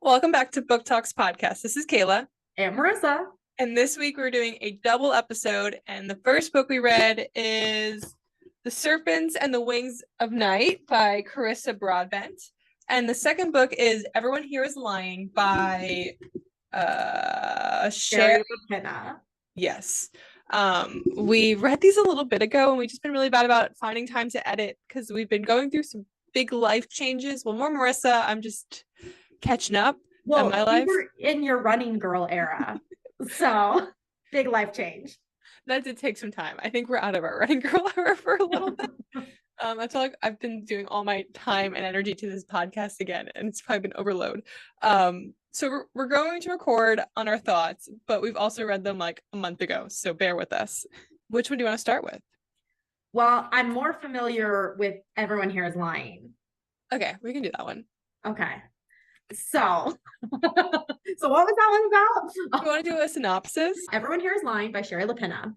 Welcome back to Booktalks Podcast. This is Kayla. And Marissa. And this week we're doing a double episode. And the first book we read is The Serpent and the Wings of Night by Carissa Broadbent. And the second book is Everyone Here is Lying by Shari. Lapena. Yes. We read these a little bit ago and we've just been really bad about finding time to edit because we've been going through some big life changes. Well, more Marissa, I'm just catching up in my life. You were in your running girl era. So big life change. That did take some time. I think we're out of our running girl era for a little bit. I feel like I've been doing all my time and energy to this podcast again, and it's probably been overload. So we're going to record on our thoughts, but we've also read them like a month ago, so bear with us. Which one do you want to start with? Well, I'm more familiar with Everyone Here is Lying. Okay, we can do that one. Okay. So what was that one about? You want to do a synopsis? Everyone Here is Lying by Shari Lapena.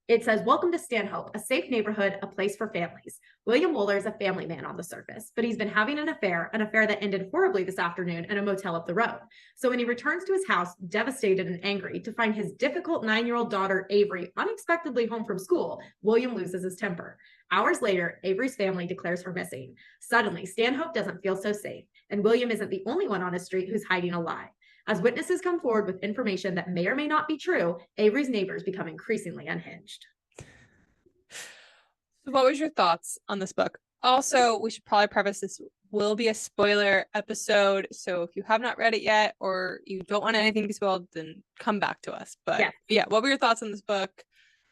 It says, welcome to Stanhope, a safe neighborhood, a place for families. William Wooler is a family man on the surface, but he's been having an affair that ended horribly this afternoon in a motel up the road. So when he returns to his house, devastated and angry, to find his difficult 9-year-old daughter, Avery, unexpectedly home from school, William loses his temper. Hours later, Avery's family declares her missing. Suddenly, Stanhope doesn't feel so safe, and William isn't the only one on his street who's hiding a lie. As witnesses come forward with information that may or may not be true, Avery's neighbors become increasingly unhinged. So what was your thoughts on this book? Also, we should probably preface this will be a spoiler episode. So if you have not read it yet or you don't want anything to be spoiled, then come back to us. But yeah, what were your thoughts on this book?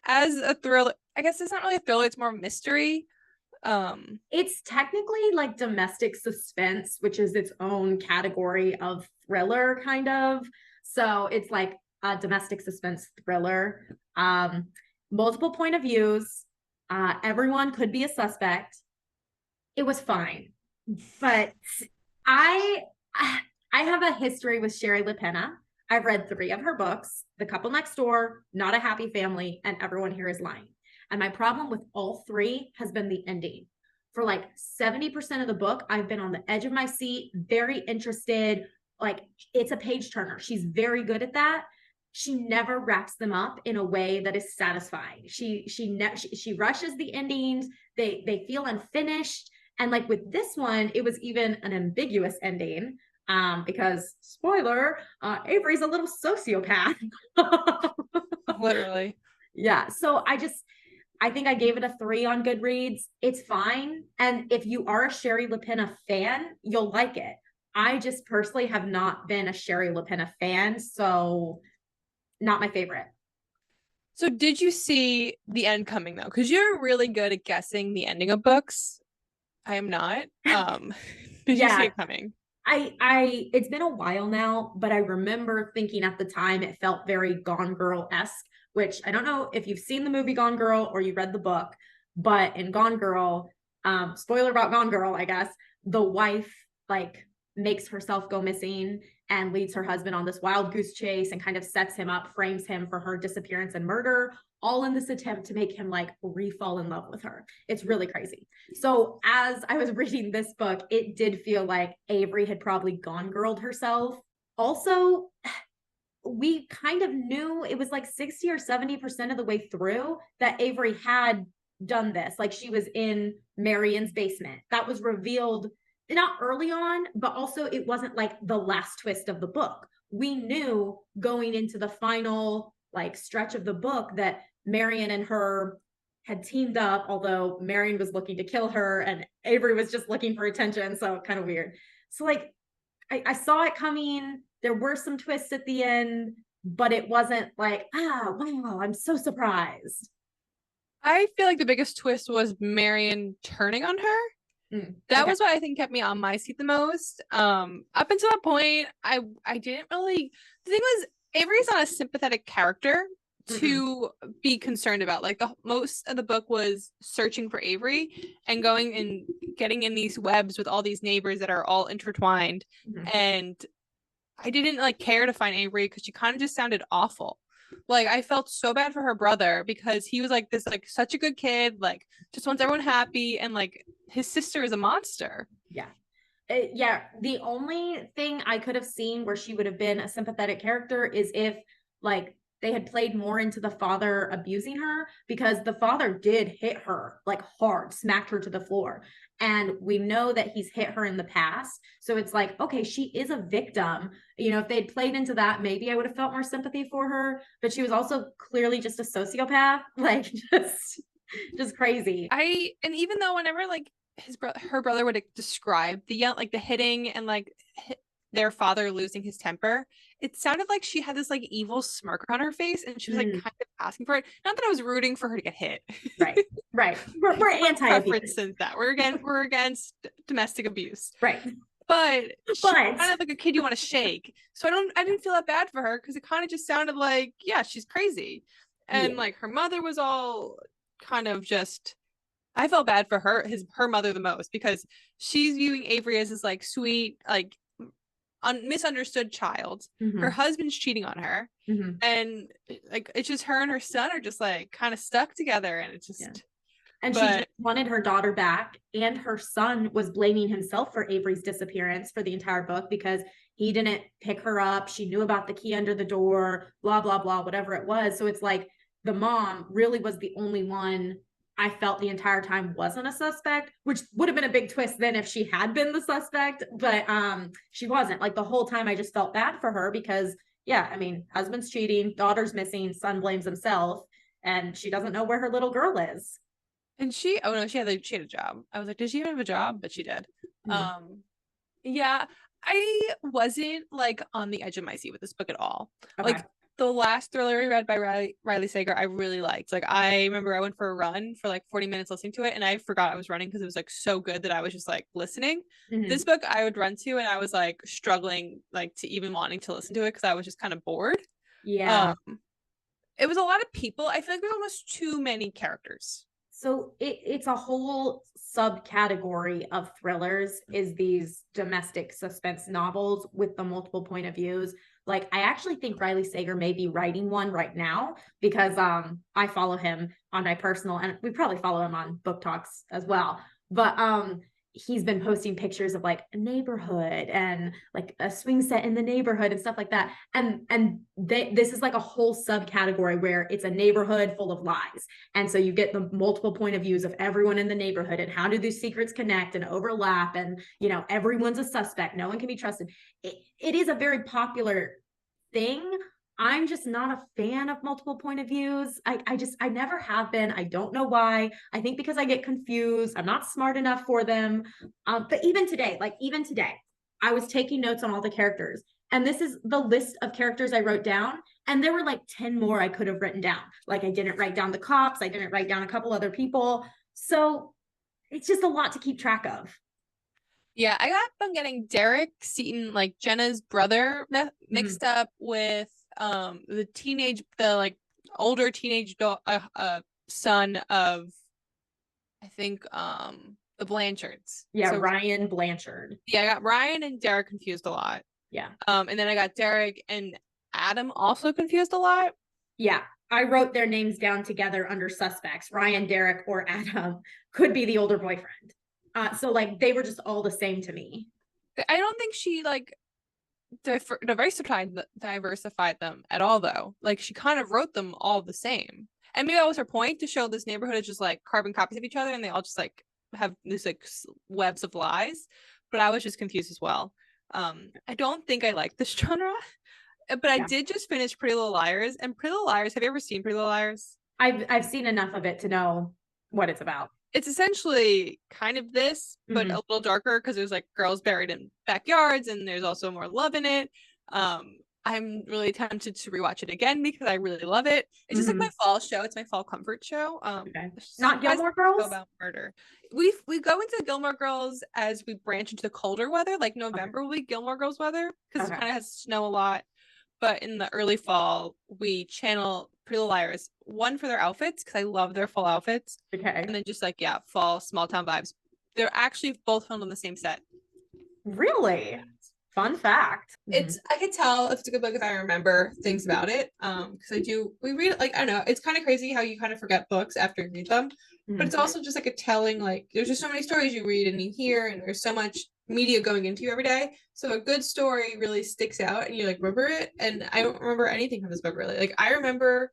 As a thriller, I guess it's not really a thriller, it's more mystery. It's technically like domestic suspense, which is its own category of thriller kind of. So it's like a domestic suspense thriller. Multiple point of views. Everyone could be a suspect. It was fine. But I have a history with Shari Lapena. I've read 3 of her books, The Couple Next Door, Not a Happy Family, and Everyone Here is Lying. And my problem with all 3 has been the ending. For like 70% of the book, I've been on the edge of my seat, very interested. Like, it's a page turner. She's very good at that. She never wraps them up in a way that is satisfying. She rushes the endings. They feel unfinished. And like with this one, it was even an ambiguous ending. Because spoiler, Avery's a little sociopath. Literally. Yeah. So I think I gave it a 3 on Goodreads. It's fine. And if you are a Shari Lapena fan, you'll like it. I just personally have not been a Shari Lapena fan, so not my favorite. So did you see the end coming though? Because you're really good at guessing the ending of books. I am not. Did you see it coming? It's been a while now, but I remember thinking at the time it felt very Gone Girl-esque, which I don't know if you've seen the movie Gone Girl or you read the book, but in Gone Girl, spoiler about Gone Girl, I guess, the wife like makes herself go missing and leads her husband on this wild goose chase and kind of sets him up, frames him for her disappearance and murder, all in this attempt to make him like re-fall in love with her. It's really crazy. So as I was reading this book, it did feel like Avery had probably Gone Girled herself. Also, we kind of knew it was like 60 or 70% of the way through that Avery had done this. Like she was in Marian's basement. That was revealed not early on, but also it wasn't like the last twist of the book. We knew going into the final like stretch of the book that Marian and her had teamed up, although Marian was looking to kill her and Avery was just looking for attention. So kind of weird. So like I saw it coming. There were some twists at the end, but it wasn't like, wow, I'm so surprised. I feel like the biggest twist was Marian turning on her. That was what I think kept me on my seat the most. Up until that point, I didn't really. The thing was, Avery's not a sympathetic character to be concerned about. Like the most of the book was searching for Avery and going and getting in these webs with all these neighbors that are all intertwined. And I didn't like care to find Avery because she kind of just sounded awful. Like I felt so bad for her brother because he was like this like such a good kid, like just wants everyone happy, and like his sister is a monster. Yeah. Yeah, the only thing I could have seen where she would have been a sympathetic character is if like they had played more into the father abusing her, because the father did hit her like hard, smacked her to the floor. And we know that he's hit her in the past. So it's like, okay, she is a victim. You know, if they'd played into that, maybe I would have felt more sympathy for her. But she was also clearly just a sociopath, like just crazy. And even though whenever like her brother would describe the like the hitting and like their father losing his temper, it sounded like she had this like evil smirk on her face, and she was like kind of asking for it. Not that I was rooting for her to get hit. Right. We're anti-abuse. That we're against domestic abuse. Right. But she's kind of like a kid you want to shake. So I didn't feel that bad for her, because it kind of just sounded like, yeah, she's crazy. And like her mother was all kind of just, I felt bad for her mother the most, because she's viewing Avery as this like sweet, like misunderstood child. Her husband's cheating on her, and like it's just her and her son are just like kind of stuck together, and it's just and she just wanted her daughter back, and her son was blaming himself for Avery's disappearance for the entire book because he didn't pick her up. She knew about the key under the door, blah blah blah, whatever it was. So it's like the mom really was the only one I felt the entire time wasn't a suspect, which would have been a big twist then if she had been the suspect, but she wasn't. Like the whole time I just felt bad for her because, yeah, I mean, husband's cheating, daughter's missing, son blames himself, and she doesn't know where her little girl is. And she had a job. I was like, did she even have a job? But she did. Yeah, I wasn't like on the edge of my seat with this book at all. Okay. Like the last thriller I read by Riley Sager, I really liked. Like I remember I went for a run for like 40 minutes listening to it, and I forgot I was running because it was like so good that I was just like listening. This book I would run to, and I was like struggling like to even wanting to listen to it because I was just kind of bored. Yeah. It was a lot of people. I feel like there's almost too many characters. So it's a whole subcategory of thrillers is these domestic suspense novels with the multiple point of views. Like I actually think Riley Sager may be writing one right now because I follow him on my personal, and we probably follow him on Booktalks as well. But he's been posting pictures of like a neighborhood and like a swing set in the neighborhood and stuff like that. And this is like a whole subcategory where it's a neighborhood full of lies. And so you get the multiple point of views of everyone in the neighborhood and how do these secrets connect and overlap. And, you know, everyone's a suspect. No one can be trusted. It is a very popular thing. I'm just not a fan of multiple point of views. I never have been. I don't know why. I think because I get confused. I'm not smart enough for them. But even today, I was taking notes on all the characters. And this is the list of characters I wrote down. And there were like 10 more I could have written down. Like I didn't write down the cops. I didn't write down a couple other people. So it's just a lot to keep track of. Yeah, I got from getting Derek Seaton, like Jenna's brother, mixed up with the like older teenage son of, I think the Blanchards. Yeah, so Ryan Blanchard. Yeah, I got Ryan and Derek confused a lot. Yeah. And then I got Derek and Adam also confused a lot. Yeah. I wrote their names down together under suspects. Ryan, Derek, or Adam could be the older boyfriend. So like they were just all the same to me. I don't think she like diversified them at all though. Like she kind of wrote them all the same. And maybe that was her point, to show this neighborhood is just like carbon copies of each other and they all just like have these like webs of lies. But I was just confused as well. I don't think I like this genre. But I did just finish Pretty Little Liars. And Pretty Little Liars, have you ever seen Pretty Little Liars? I've seen enough of it to know what it's about. It's essentially kind of this, but a little darker because there's like girls buried in backyards and there's also more love in it. I'm really tempted to rewatch it again because I really love it. It's just like my fall show. It's my fall comfort show. Not Gilmore Girls? About murder. We go into Gilmore Girls as we branch into colder weather. Like November will be Gilmore Girls weather because it kind of has snow a lot. But in the early fall, we channel Pretty Little Liars. One, for their outfits, because I love their fall outfits. Okay. And then just like, fall, small town vibes. They're actually both filmed on the same set. Really? Fun fact. I could tell if it's a good book if I remember things about it. Because we read it, like, I don't know, it's kind of crazy how you kind of forget books after you read them. but it's also just like a telling, like there's just so many stories you read and you hear, and there's so much media going into you every day. So a good story really sticks out and you like remember it. And I don't remember anything from this book really. Like I remember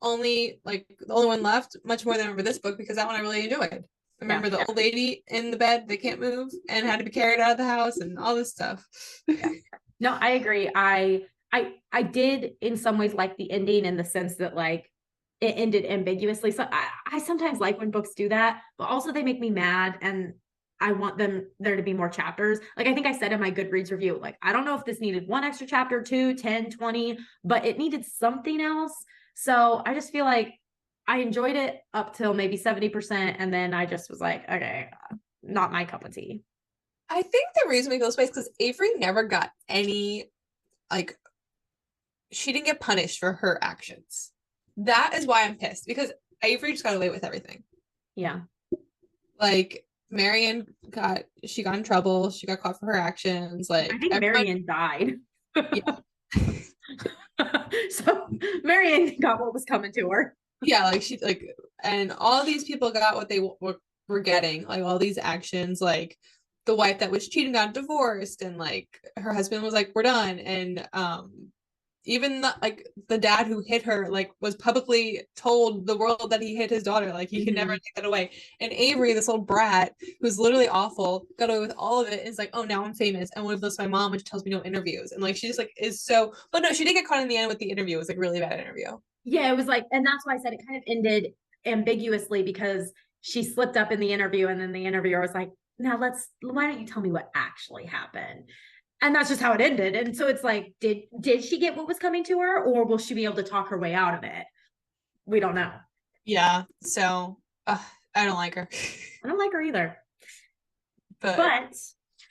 only like the only one left much more than I remember this book, because that one I really enjoyed. I remember the old lady in the bed that can't move and had to be carried out of the house and all this stuff. No, I agree. I did in some ways like the ending, in the sense that like it ended ambiguously. So I sometimes like when books do that, but also they make me mad, and I want there to be more chapters. Like I think I said in my Goodreads review, like I don't know if this needed one extra chapter, 2, 10, 20, but it needed something else. So I just feel like I enjoyed it up till maybe 70%, and then I just was like, okay, not my cup of tea. I think the reason we feel space because Avery never got any, like, she didn't get punished for her actions. That is why I'm pissed, because Avery just got away with everything. Yeah. Like Marion got in trouble. She got caught for her actions. Like I think Marion died. Yeah. So Marion got what was coming to her. Yeah, like she like, and all these people got what they were getting. Like all these actions, like the wife that was cheating got divorced, and like her husband was like, we're done. And even the dad who hit her like was publicly told the world that he hit his daughter, like he could never take that away. And Avery, this little brat who's literally awful, got away with all of it. Is like, oh, now I'm famous and live this my mom, which tells me no interviews. And like she just like is so, but no, she did get caught in the end with the interview. It was like really bad interview. Yeah, it was like, and that's why I said it kind of ended ambiguously, because she slipped up in the interview, and then the interviewer was like, now why don't you tell me what actually happened? And that's just how it ended. And so it's like, did she get what was coming to her, or will she be able to talk her way out of it? We don't know. Yeah. So I don't like her. I don't like her either. But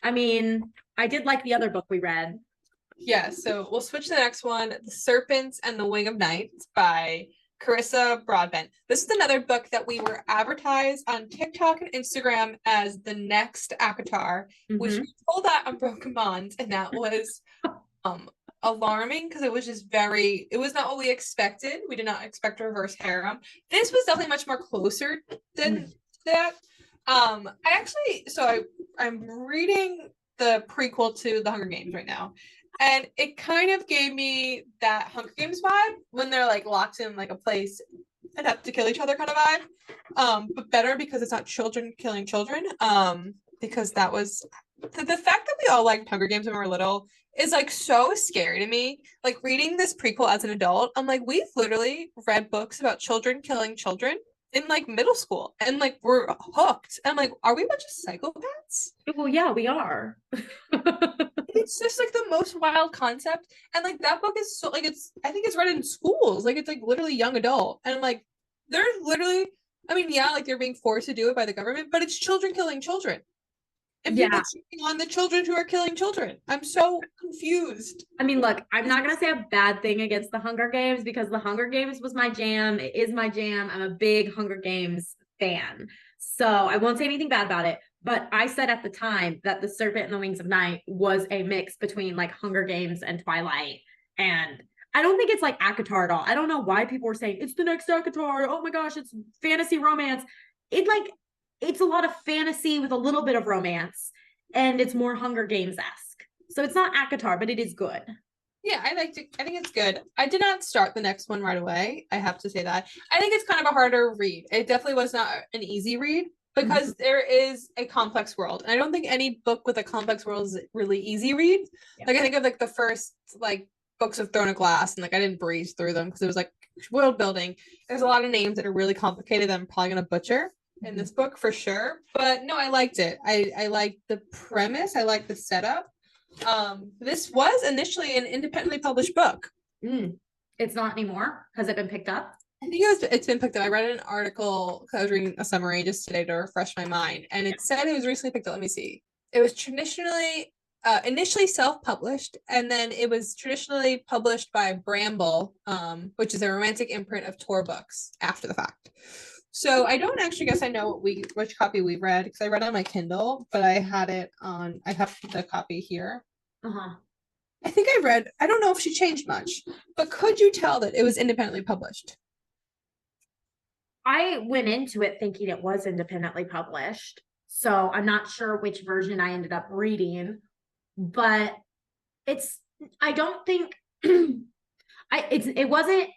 I mean, I did like the other book we read. Yeah. So we'll switch to the next one, The Serpent and the Wing of Night by Carissa Broadbent. This is another book that we were advertised on TikTok and Instagram as the next ACOTAR, which we told that on Broken Bonds, and that was alarming, because it was just it was not what we expected. We did not expect a reverse harem. This was definitely much more closer than that. I'm reading the prequel to The Hunger Games right now. And it kind of gave me that Hunger Games vibe when they're like locked in like a place and have to kill each other kind of vibe. But better because it's not children killing children. Because that was the fact that we all liked Hunger Games when we were little is like so scary to me. Like reading this prequel as an adult, I'm like, we've literally read books about children killing children in like middle school, and like we're hooked. And I'm like, are we a bunch of psychopaths? Well, yeah, we are. It's just like the most wild concept, and like that book is so like I think it's read in schools, like it's like literally young adult, and like they're literally, I mean, yeah, like they're being forced to do it by the government, but it's children killing children, and people cheating on the children who are killing children. I'm so confused. I mean, look, I'm not gonna say a bad thing against the Hunger Games, because the Hunger Games was my jam. It is my jam. I'm a big Hunger Games fan, so I won't say anything bad about it. But I said at the time that The Serpent and the Wings of Night was a mix between like Hunger Games and Twilight. And I don't think it's like ACOTAR at all. I don't know why people were saying it's the next ACOTAR. Oh my gosh, it's fantasy romance. It's a lot of fantasy with a little bit of romance, and it's more Hunger Games-esque. So it's not ACOTAR, but it is good. Yeah, I liked it. I think it's good. I did not start the next one right away. I have to say that. I think it's kind of a harder read. It definitely was not an easy read, because there is a complex world. And I don't think any book with a complex world is really easy read. Yeah. Like I think of like the first like books of Throne of Glass, and like I didn't breeze through them because it was like world building. There's a lot of names that are really complicated that I'm probably gonna butcher in this book for sure. But no, I liked it. I liked the premise. I liked the setup. This was initially an independently published book. It's not anymore. Has it been picked up? I think it's been picked up. I read an article because I was reading a summary just today to refresh my mind, and it said it was recently picked up. Let me see. It was traditionally initially self-published, and then it was traditionally published by Bramble, which is a romantic imprint of Tor Books after the fact. So I don't actually guess I know which copy we read, because I read it on my Kindle, but I have the copy here. I think I don't know if she changed much, but could you tell that it was independently published? I went into it thinking it was independently published. So I'm not sure which version I ended up reading, but I don't think it wasn't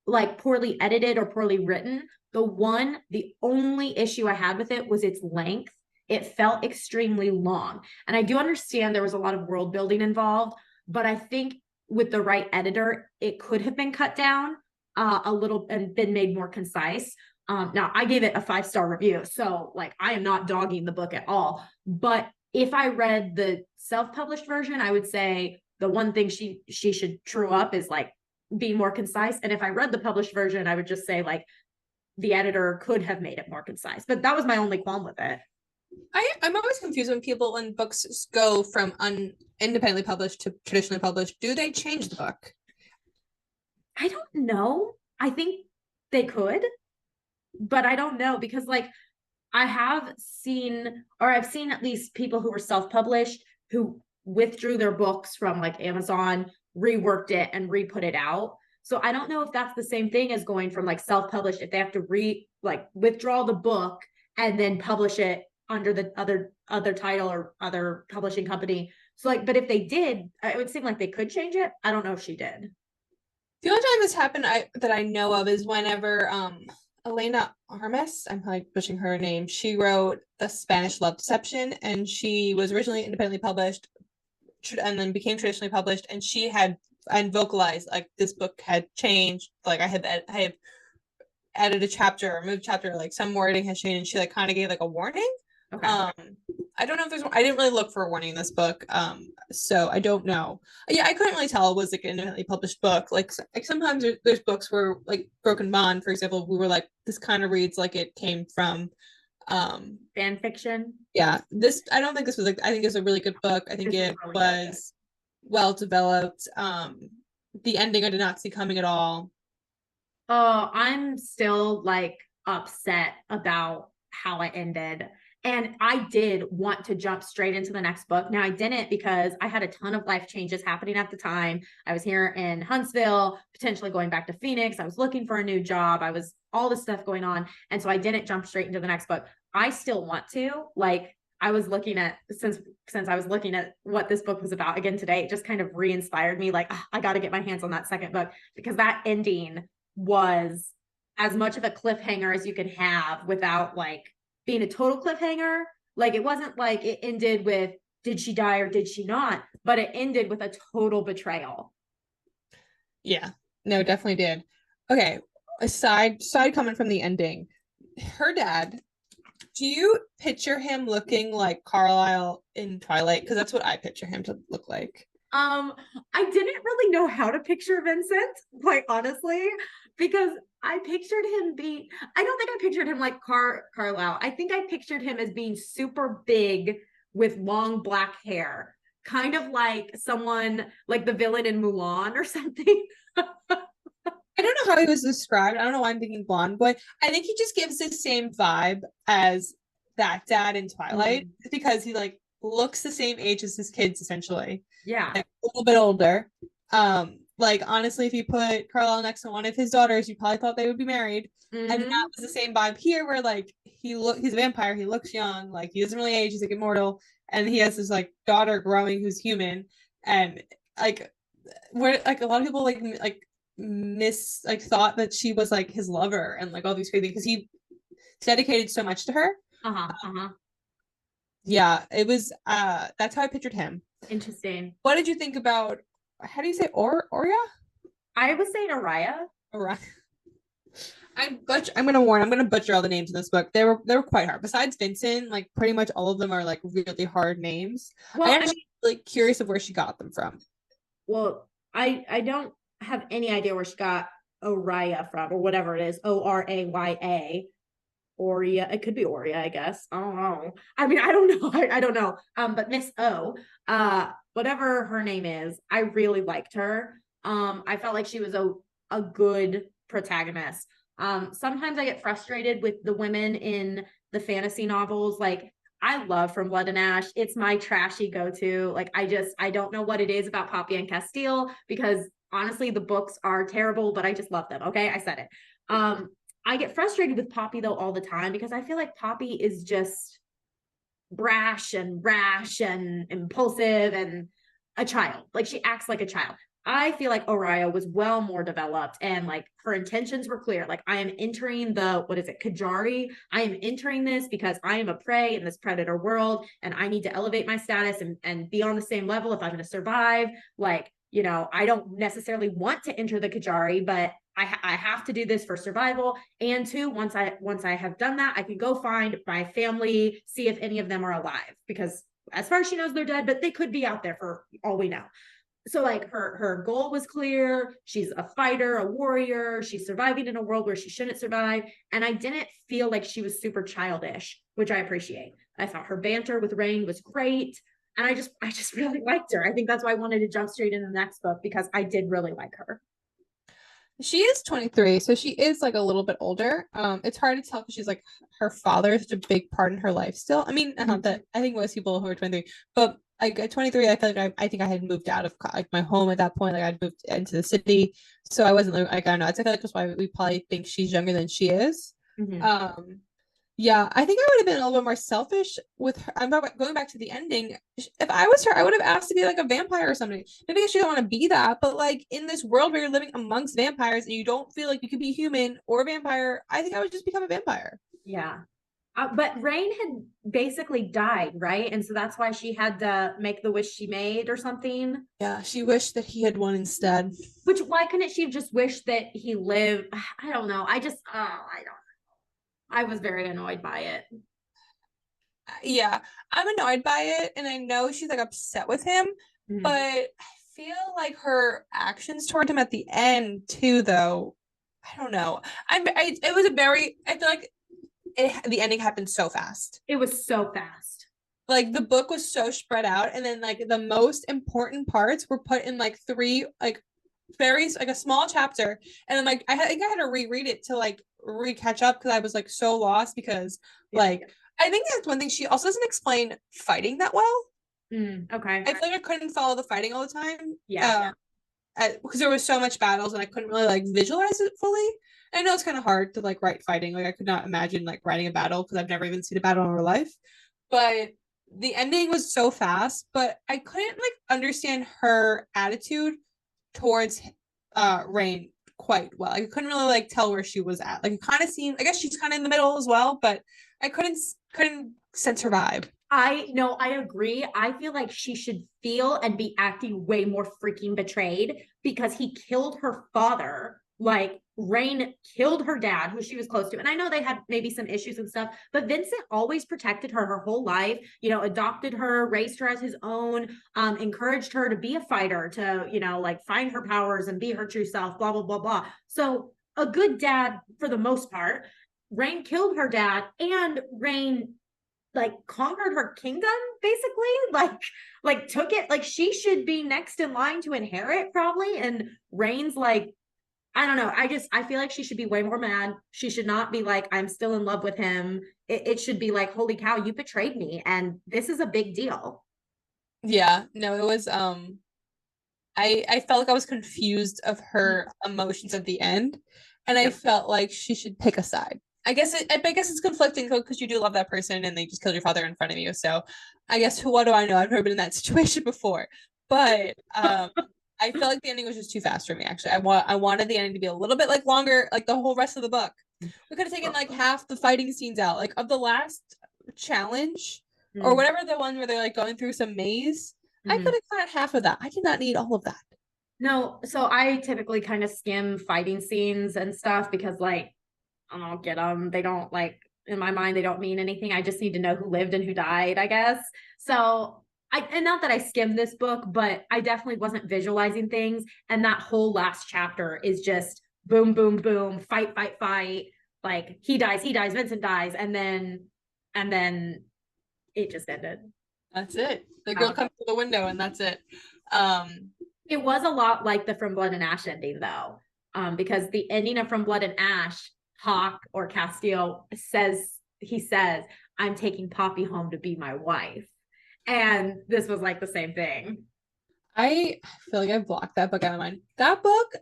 like poorly edited or poorly written. The only issue I had with it was its length. It felt extremely long. And I do understand there was a lot of world building involved, but I think with the right editor, it could have been cut down a little and been made more concise. Now I gave it a 5-star review, so like I am not dogging the book at all. But if I read the self-published version, I would say the one thing she should true up is like be more concise. And if I read the published version, I would just say like the editor could have made it more concise. But that was my only qualm with it. I'm always confused when books go from independently published to traditionally published. Do they change the book? I don't know. I think they could, but I don't know because like I've seen at least people who were self-published who withdrew their books from like Amazon, reworked it and re-put it out. So I don't know if that's the same thing as going from like self-published, if they have to withdraw the book and then publish it under the other title or other publishing company. So like, but if they did, it would seem like they could change it. I don't know if she did. The only time this happened that I know of is whenever Elena Armas, I'm probably pushing her name, she wrote A Spanish Love Deception, and she was originally independently published and then became traditionally published, and she had vocalized like this book had changed, like I have added a chapter or moved chapter, like some wording has changed, and she like kind of gave like a warning. Okay. I don't know if I didn't really look for a warning in this book, so I don't know. Yeah, I couldn't really tell it was like an independently published book. Like sometimes there's books where like Broken Bond, for example, we were like, this kind of reads like it came from fan fiction. Yeah, I don't think this was like, I think it's a really good book. I think it really was well developed. The ending I did not see coming at all. Oh, I'm still like upset about how it ended. And I did want to jump straight into the next book. Now I didn't because I had a ton of life changes happening at the time. I was here in Huntsville, potentially going back to Phoenix. I was looking for a new job. I was all this stuff going on. And so I didn't jump straight into the next book. I still want to, like, I was looking at, since I was looking at what this book was about again today, it just kind of re-inspired me. Like, I got to get my hands on that second book because that ending was as much of a cliffhanger as you could have without like being a total cliffhanger. Like it wasn't like it ended with, did she die or did she not? But it ended with a total betrayal. Yeah, no, definitely did. Okay. Aside coming from the ending, her dad, do you picture him looking like Carlisle in Twilight? Because that's what I picture him to look like. I didn't really know how to picture Vincent, quite honestly, because I don't think I pictured him like Carlisle. I think I pictured him as being super big with long black hair, kind of like someone like the villain in Mulan or something. I don't know how he was described. I don't know why I'm thinking blonde boy. I think he just gives the same vibe as that dad in Twilight because he like looks the same age as his kids essentially. Yeah. Like, a little bit older. Like honestly, if you put Carlisle next to one of his daughters, you probably thought they would be married. Mm-hmm. And that was the same vibe here where like he's a vampire, he looks young, like he doesn't really age, he's like immortal, and he has this like daughter growing who's human, and like where like a lot of people thought that she was like his lover and like all these crazy because he dedicated so much to her. Yeah, it was that's how I pictured him. Interesting. What did you think about, how do you say Oria? I was saying Araya. I'm gonna butcher all the names in this book. They were quite hard. Besides Vincent, like pretty much all of them are like really hard names. Well, I'm like curious of where she got them from. Well, I don't have any idea where she got Oraya from, or whatever it is, Oraya. Oria, it could be Oria, I guess. I don't know. I mean, I don't know. I don't know. But Miss O, whatever her name is, I really liked her. I felt like she was a good protagonist. Sometimes I get frustrated with the women in the fantasy novels. Like, I love From Blood and Ash. It's my trashy go-to. Like, I don't know what it is about Poppy and Castile because honestly, the books are terrible, but I just love them. Okay, I said it. I get frustrated with Poppy though all the time because I feel like Poppy is just brash and rash and impulsive and a child. Like she acts like a child. I feel like Oriah was well more developed and like her intentions were clear. Like I am entering the, what is it, Kajari? I am entering this because I am a prey in this predator world and I need to elevate my status and be on the same level if I'm going to survive. Like, you know, I don't necessarily want to enter the Kajari, but I have to do this for survival. And two, once I have done that, I can go find my family, see if any of them are alive, because as far as she knows, they're dead, but they could be out there for all we know. So like her goal was clear. She's a fighter, a warrior. She's surviving in a world where she shouldn't survive. And I didn't feel like she was super childish, which I appreciate. I thought her banter with Rain was great. And I just really liked her. I think that's why I wanted to jump straight into the next book, because I did really like her. She is 23, so she is like a little bit older. It's hard to tell because she's like her father is such a big part in her life still. I mean, that I think most people who are 23, but like at 23, I feel like I think I had moved out of like my home at that point. Like I'd moved into the city, so I wasn't like, I don't know. I feel like that's why we probably think she's younger than she is. Yeah, I think I would have been a little bit more selfish with her. I'm going back to the ending. If I was her, I would have asked to be like a vampire or something. Maybe she don't want to be that, but like in this world where you're living amongst vampires and you don't feel like you could be human or a vampire, I think I would just become a vampire. Yeah. But Rain had basically died, right? And so that's why she had to make the wish she made or something. Yeah, she wished that he had won instead. Which, why couldn't she have just wished that he lived? I don't know. I don't know. I was very annoyed by it. Yeah, I'm annoyed by it, and I know she's like upset with him, but I feel like her actions toward him at the end too, though. I don't know. It was a very, I feel like the ending happened so fast. It was so fast. Like the book was so spread out, and then like the most important parts were put in like three like very like a small chapter, and then like I think I had to reread it to like catch up because I was like so lost because like I think that's one thing she also doesn't explain fighting that well. Okay. I feel like I couldn't follow the fighting all the time. Yeah. Because there was so much battles and I couldn't really like visualize it fully. I know it's kind of hard to like write fighting. Like I could not imagine like writing a battle because I've never even seen a battle in real life. But the ending was so fast, but I couldn't like understand her attitude towards Rain quite well. I couldn't really like tell where she was at. Like it kind of seemed, I guess she's kind of in the middle as well, but I couldn't sense her vibe. I agree. I feel like she should feel and be acting way more freaking betrayed because he killed her father. Like Rain killed her dad, who she was close to. And I know they had maybe some issues and stuff, but Vincent always protected her whole life, you know, adopted her, raised her as his own, encouraged her to be a fighter, to, you know, like find her powers and be her true self, blah, blah, blah, blah. So a good dad for the most part. Rain killed her dad, and Rain like conquered her kingdom, basically, like took it. Like she should be next in line to inherit probably. And Rain's like, I don't know. I feel like she should be way more mad. She should not be like, I'm still in love with him. It should be like, holy cow, you betrayed me. And this is a big deal. Yeah, no, it was, I felt like I was confused of her emotions at the end. And I felt like she should pick a side. I guess it's conflicting because you do love that person and they just killed your father in front of you. So I guess what do I know? I've never been in that situation before. But I felt like the ending was just too fast for me, actually. I wanted the ending to be a little bit like longer, like the whole rest of the book. We could have taken like half the fighting scenes out, like of the last challenge or whatever, the one where they're like going through some maze. I could have cut half of that. I did not need all of that. No, so I typically kind of skim fighting scenes and stuff because like I don't get them. They don't like, in my mind, they don't mean anything. I just need to know who lived and who died, I guess. So and not that I skimmed this book, but I definitely wasn't visualizing things. And that whole last chapter is just boom, boom, boom, fight, fight, fight. Like he dies, Vincent dies. And then it just ended. That's it. The girl comes to the window and that's it. It was a lot like the From Blood and Ash ending though. Because the ending of From Blood and Ash, Hawk or Castillo says, I'm taking Poppy home to be my wife. And this was like the same thing. I feel like I blocked that book out of my mind. That book,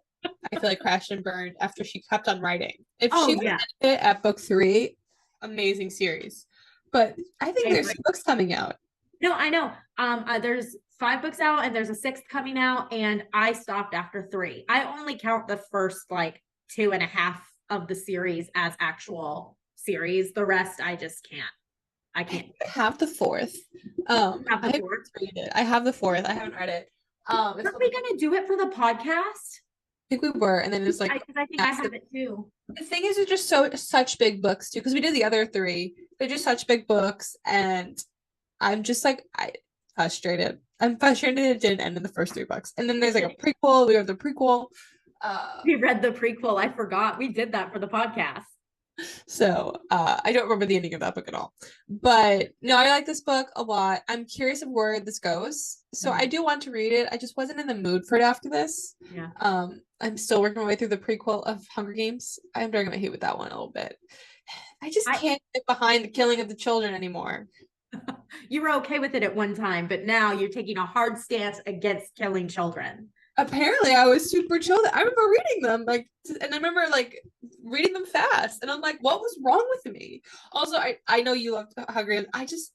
I feel like crashed and burned after she kept on writing. If Oh, she would yeah. end it at book 3, amazing series. But I think there's agree. books coming out. No, I know. There's 5 books out and there's a 6th coming out, and I stopped after 3. I only count the first like 2.5 of the series as actual series. The rest I just can't. I can't. I have the 4th. Have the I haven't 4th? read it. I have the 4th. I haven't read it. Are we gonna do it for the podcast? I think we were, and then it's like I think I have it too. the thing is, it's just such big books too, because we did the other 3. They're just such big books, and I'm just like frustrated. I'm frustrated it didn't end in the first 3 books. And then there's like a prequel. We have the prequel. We read the prequel. I forgot we did that for the podcast. So I don't remember the ending of that book at all. But no, I like this book a lot. I'm curious of where this goes. So I do want to read it. I just wasn't in the mood for it after this. Yeah. I'm still working my way through the prequel of Hunger Games. I'm dragging my feet with that one a little bit. I just can't get behind the killing of the children anymore. You were okay with it at one time, but now you're taking a hard stance against killing children. Apparently I was super chill. I remember reading them and I remember reading them fast, and I'm like, what was wrong with me? Also, I know you loved Hunger Games.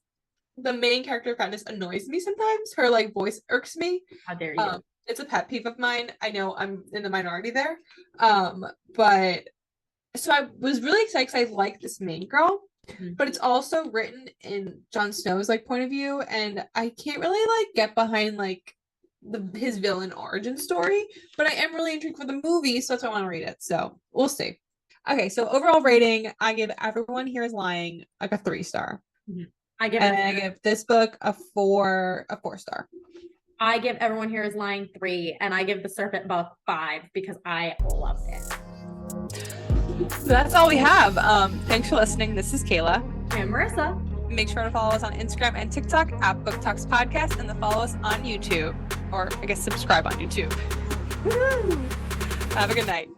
The main character kind of annoys me sometimes. Her voice irks me. How dare you? It's a pet peeve of mine. I know I'm in the minority there. But so I was really excited because I like this main girl, but it's also written in Jon Snow's point of view, and I can't really get behind his villain origin story, but I am really intrigued for the movie, so that's why I want to read it. So we'll see. Okay, so overall rating, I give Everyone Here Is Lying a 3-star. I give this book a 4-star. I give Everyone Here Is Lying 3, and I give the Serpent book 5 because I loved it. So that's all we have. Thanks for listening. This is Kayla and Marissa. Make sure to follow us on Instagram and TikTok at Booktalks Podcast, and to follow us on YouTube, or I guess subscribe on YouTube. Woo-hoo. Have a good night.